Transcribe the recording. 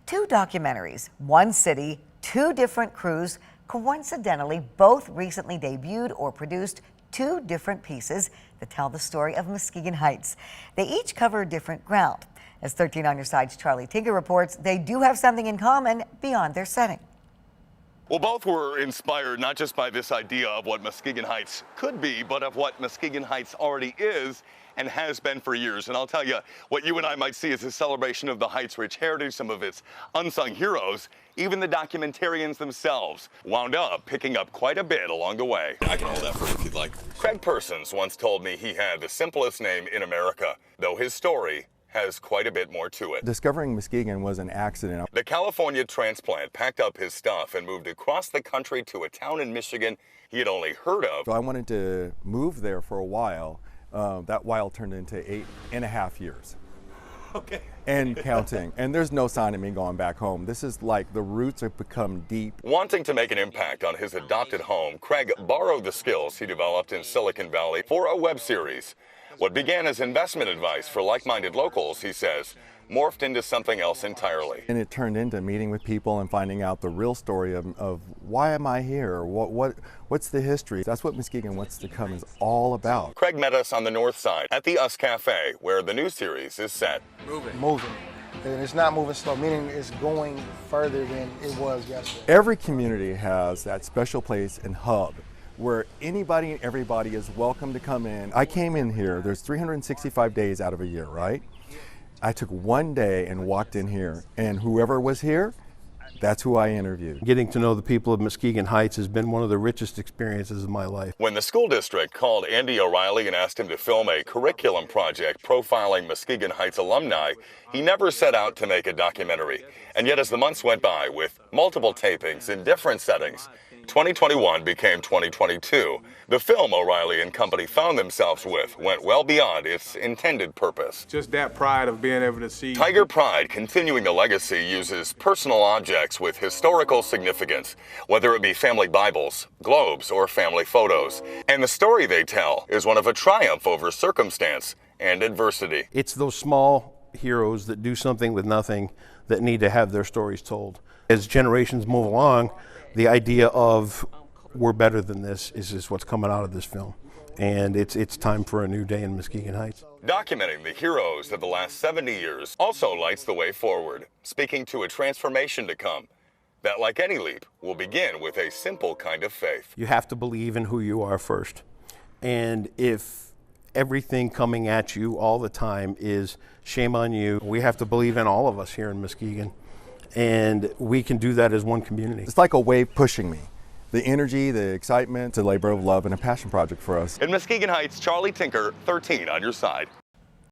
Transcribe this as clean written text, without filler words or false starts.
Two documentaries, one city, two different crews, coincidentally both recently debuted or produced two different pieces that tell the story of Muskegon Heights. They each cover different ground. As 13 on Your Side's Charlie Tinker reports, they do have something in common beyond their setting. Well, both were inspired not just by this idea of what Muskegon Heights could be, but of what Muskegon Heights already is and has been for years. And I'll tell you, what you and I might see is a celebration of the Heights' rich heritage, some of its unsung heroes. Even the documentarians themselves wound up picking up quite a bit along the way. I can hold that for you if you'd like. Craig Persons once told me he had the simplest name in America, though his story has quite a bit more to it. Discovering Muskegon was an accident. The California transplant packed up his stuff and moved across the country to a town in Michigan he had only heard of. So I wanted to move there for a while. That while turned into 8.5 years. Okay. And counting. And there's no sign of me going back home. This is like the roots have become deep. Wanting to make an impact on his adopted home, Craig borrowed the skills he developed in Silicon Valley for a web series. What began as investment advice for like-minded locals, he says, morphed into something else entirely. And it turned into meeting with people and finding out the real story of why am I here? What's the history? That's what Muskegon What's to Come is all about. Craig met us on the north side at the Us Cafe, where the new series is set. Moving. And it's not moving slow, meaning it's going further than it was yesterday. Every community has that special place and hub where anybody and everybody is welcome to come in. I came in here, there's 365 days out of a year, right? I took one day and walked in here, and whoever was here, that's who I interviewed. Getting to know the people of Muskegon Heights has been one of the richest experiences of my life. When the school district called Andy O'Reilly and asked him to film a curriculum project profiling Muskegon Heights alumni, he never set out to make a documentary. And yet as the months went by with multiple tapings in different settings, 2021 became 2022. The film O'Reilly and company found themselves with went well beyond its intended purpose. Just that pride of being able to see. Tiger Pride, continuing the legacy, uses personal objects with historical significance, whether it be family Bibles, globes, or family photos. And the story they tell is one of a triumph over circumstance and adversity. It's those small heroes that do something with nothing that need to have their stories told. As generations move along, the idea of we're better than this is just what's coming out of this film. And it's time for a new day in Muskegon Heights. Documenting the heroes of the last 70 years also lights the way forward, speaking to a transformation to come that, like any leap, will begin with a simple kind of faith. You have to believe in who you are first. And if everything coming at you all the time is shame on you, we have to believe in all of us here in Muskegon. And we can do that as one community. It's like a wave pushing me. The energy, the excitement, it's a labor of love and a passion project for us. In Muskegon Heights, Charlie Tinker, 13 on Your Side.